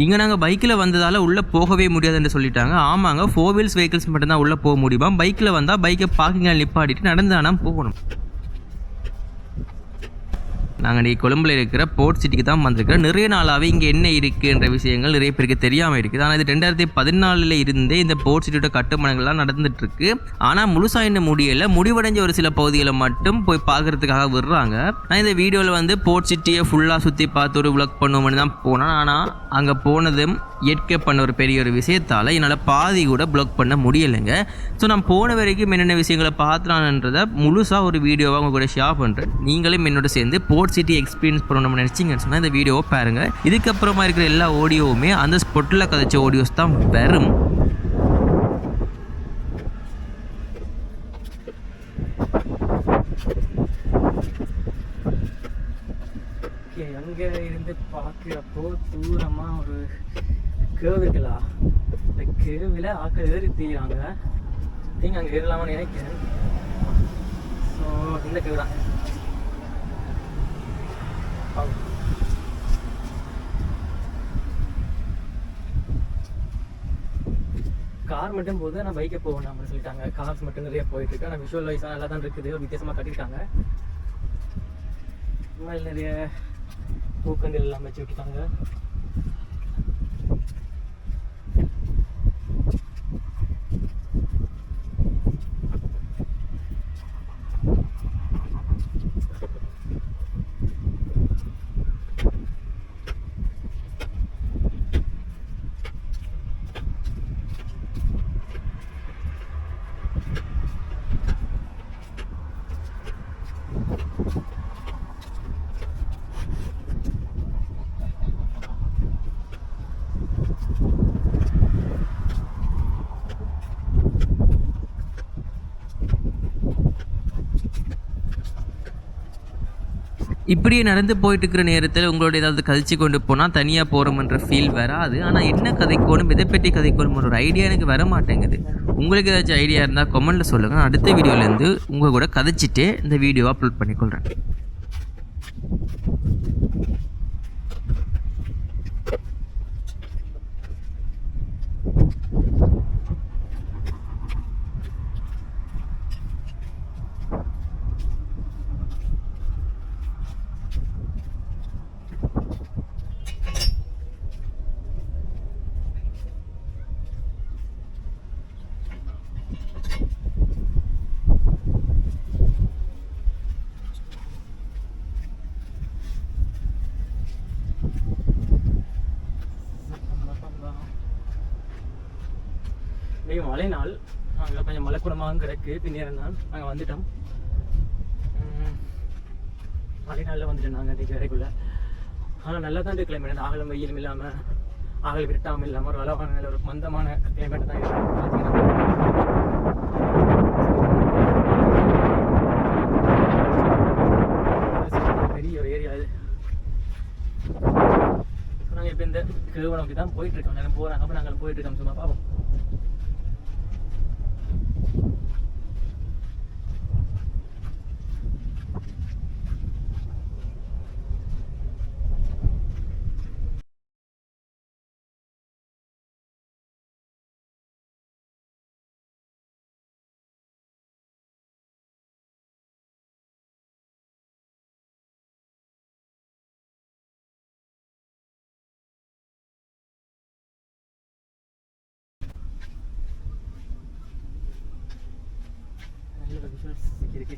இங்கே நாங்கள் பைக்கில் வந்ததால் உள்ளே போகவே முடியாதுன்னு சொல்லிட்டாங்க. ஆமாங்க, 4 வீல்ஸ் வெஹிக்கிள்ஸ் மட்டும்தான் உள்ளே போக முடியுமா. பைக்கில் வந்தால் பைக்கை பார்க்கிங்கில் நிப்பாட்டிட்டு நடந்து ஆனால் போகணும். நாங்கள் இன்றைக்கி கொழும்பில் இருக்கிற போர்ட் சிட்டிக்கு தான் வந்திருக்கிறோம். நிறைய நாளாகவே இங்கே என்ன இருக்குன்ற விஷயங்கள் நிறைய பேருக்கு தெரியாமல் இருக்குது. ஆனால் இது 2014 இருந்தே இந்த போர்ட் சிட்டியோட கட்டுமானங்கள்லாம் நடந்துகிட்ருக்கு. ஆனால் முழுசாக இன்னும் முடியலை. முடிவடைஞ்ச ஒரு சில பகுதிகளை மட்டும் போய் பார்க்குறதுக்காக விடுறாங்க. நான் இந்த வீடியோவில் போர்ட் சிட்டியை ஃபுல்லாக சுற்றி பார்த்து ஒரு விளாக் பண்ணுவோம்னு தான் போனேன். ஆனால் அங்கே போனதும் இயற்கை பண்ண ஒரு பெரிய ஒரு விஷயத்தால் என்னால் பாதி கூட ப்ளாக் பண்ண முடியலைங்க. ஸோ நான் போன வரைக்கும் என்னென்ன விஷயங்களை பார்த்துலான்றதை முழுசாக ஒரு வீடியோவாக உங்கள் கூட ஷேர் பண்ணுறேன். நீங்களும் என்னோட சேர்ந்து போர்ட் சிட்டி எக்ஸ்பீரியன்ஸ் பண்ணணும்னு நினச்சிங்கன்னு சொன்னால் இந்த வீடியோவை பாருங்கள். இதுக்கப்புறமா இருக்கிற எல்லா ஆடியோவுமே அந்த ஸ்பாட்டில் கதைச்ச ஆடியோஸ் தான் வரும். அங்கே இருந்து பார்க்குறப்போ தூரமாக ஒரு கேர்வ் இருக்குல்லா, இந்த கேர்வில் ஆக்கள் ஏறி தீராங்க. நீங்கள் அங்கே ஏறலாமான்னு நினைக்கிறேன். ஸோ இந்த கேர்வ் தான். கார் மட்டும் போது நான் பைக்கை போகணும் அப்படின்னு சொல்லிட்டாங்க. கார்ஸ் மட்டும் நிறைய போயிட்டுருக்கு. ஆனால் விஷுவல் வைஸாக நல்லா தான் இருக்குது. ஒரு வித்தியாசமாக கட்டியிருக்காங்க. நிறைய பூக்கங்கள் எல்லாம் வச்சு விட்டுருக்காங்க. இப்படியே நடந்து போயிட்டு இருக்கிற நேரத்தில் உங்களோட ஏதாவது கதைச்சு கொண்டு போனால் தனியாக போகிறோம்ன்ற ஃபீல் வராது. ஆனால் என்ன கதைக்கணும், இதை பற்றி கதைக்கணும் ஒரு ஐடியா எனக்கு வர மாட்டேங்குது. உங்களுக்கு ஏதாச்சும் ஐடியா இருந்தால் கமெண்ட்டில் சொல்லுங்கள். அடுத்த வீடியோலேருந்து உங்கள் கூட கதைச்சிட்டே இந்த வீடியோவை அப்லோட் பண்ணிக்கொள்கிறேன். மழை நாள் அங்கே கொஞ்சம் மலைக்குடமாக கிடக்கு. பின்னேறம் தான் நாங்கள் வந்துட்டோம். மழை நாளில் வந்துட்டோம் நாங்கள் இன்றைக்கி வரைக்குள்ள. ஆனால் நல்லா தான் கிளைமேட். ஆகலும் வெயிலும் இல்லாமல் ஆகல் விட்டாமல் இல்லாமல் ஒரு அளவான ஒரு மந்தமான கிளைமேட் தான் இருக்குது. பெரிய ஒரு ஏரியா இது. நாங்கள் இப்போ இந்த கேர்வை நோக்கி தான் போயிட்டுருக்கோம். நாங்கள் போகிறாங்க. அப்போ நாங்கள் போயிட்டுருக்கோம். சும்மா பார்ப்போம். இருக்கு.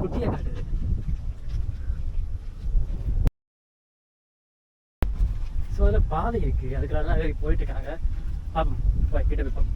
குட்டியா காட்டுது. ஸோ அதில் பாதை இருக்கு. அதுக்குள்ள போயிட்டு இருக்காங்க. பார்ப்போம், கிட்ட வைப்போம்.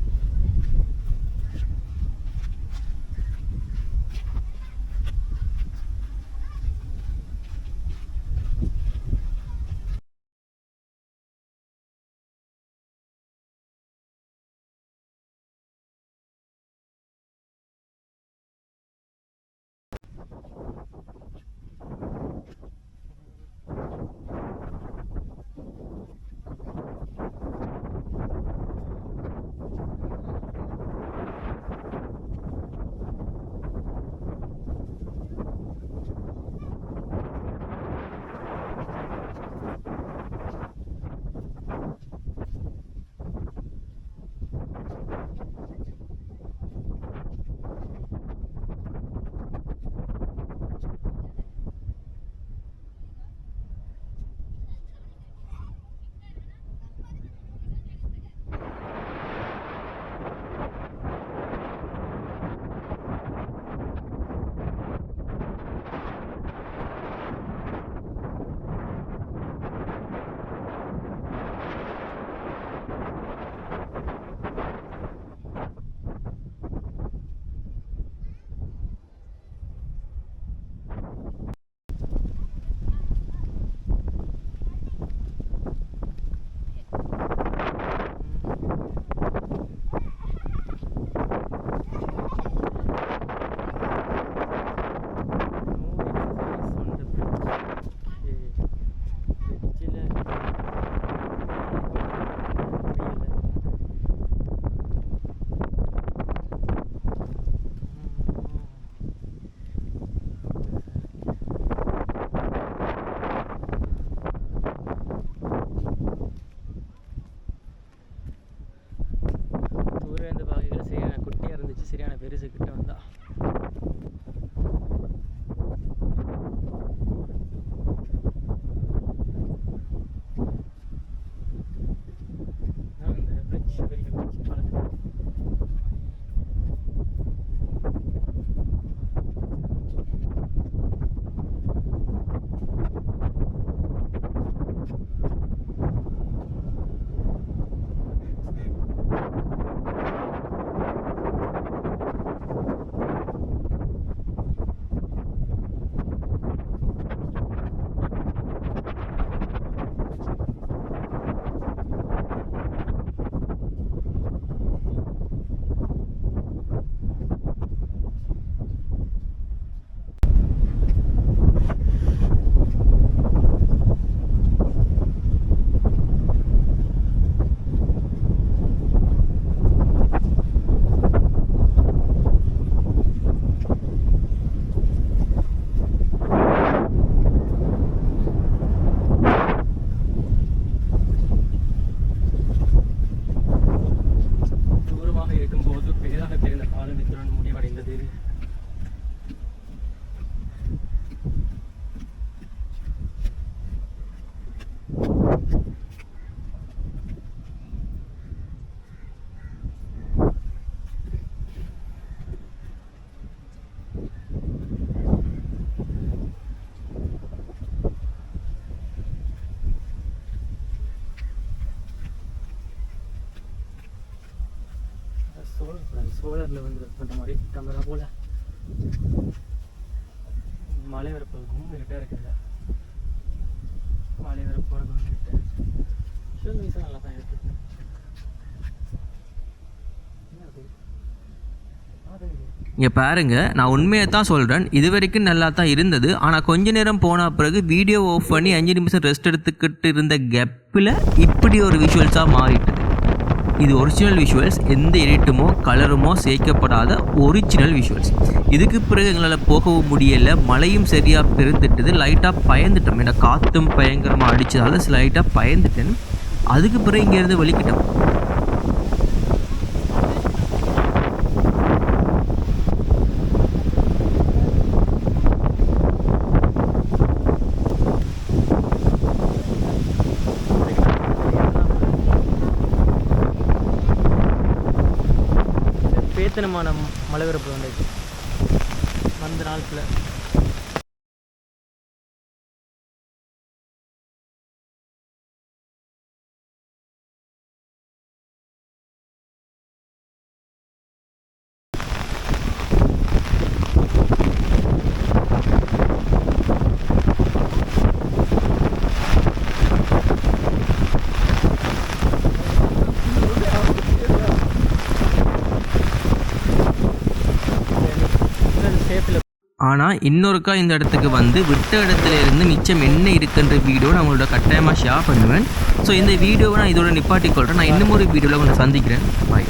பெருசு கிட்ட வந்தா. இந்த பிரிட்ஜ் பெரிய பிரிட்ஜ் பாலத்துக்கு சோலரில் வந்து பண்ணுற மாதிரி கேமரா போல் மலை வரப்போகும் கிட்டே இருக்குல்ல, மலை வரப்போகும் கிட்ட ஷூஸ் நல்லா தான் இருக்கு. இங்கே பாருங்க, நான் உண்மையை தான் சொல்கிறேன். இது வரைக்கும் நல்லா தான் இருந்தது. ஆனால் கொஞ்ச நேரம் போன பிறகு வீடியோ ஆஃப் பண்ணி 5 நிமிஷம் ரெஸ்ட் எடுத்துக்கிட்டு இருந்த கேப்பில் இப்படி ஒரு விஷுவல்ஸாக மாறிட்டுது. இது ஒரிஜினல் விஷுவல்ஸ், எந்த எடிட்டுமோ கலருமோ சேர்க்கப்படாத ஒரிஜினல் விஷுவல்ஸ். இதுக்கு பிறகு எங்களால் போகவும் முடியலை. மழையும் சரியாக பெருந்துட்டுது. லைட்டாக பயந்துட்டோம். ஏன்னா காற்றும் பயங்கரமாக அடித்ததால் லைட்டாக பயந்துட்டேன். அதுக்கு பிறகு இங்கேருந்து வெளிக்கிட்டோம். பேத்தனமான மலைவரப்பு வந்துச்சு அந்த நாளத்தில். ஆனால் இன்னொருக்கா இந்த இடத்துக்கு வந்து விட்ட இடத்துல இருந்து மிச்சம் என்ன இருக்குன்ற வீடியோ நான் உங்களோட கட்டாயமாக ஷேர் பண்ணுவேன். ஸோ இந்த வீடியோவை நான் இதோட நிப்பாட்டிக்கொள்கிறேன். நான் இன்னும் ஒரு வீடியோவில் உங்களை சந்திக்கிறேன். பாய்.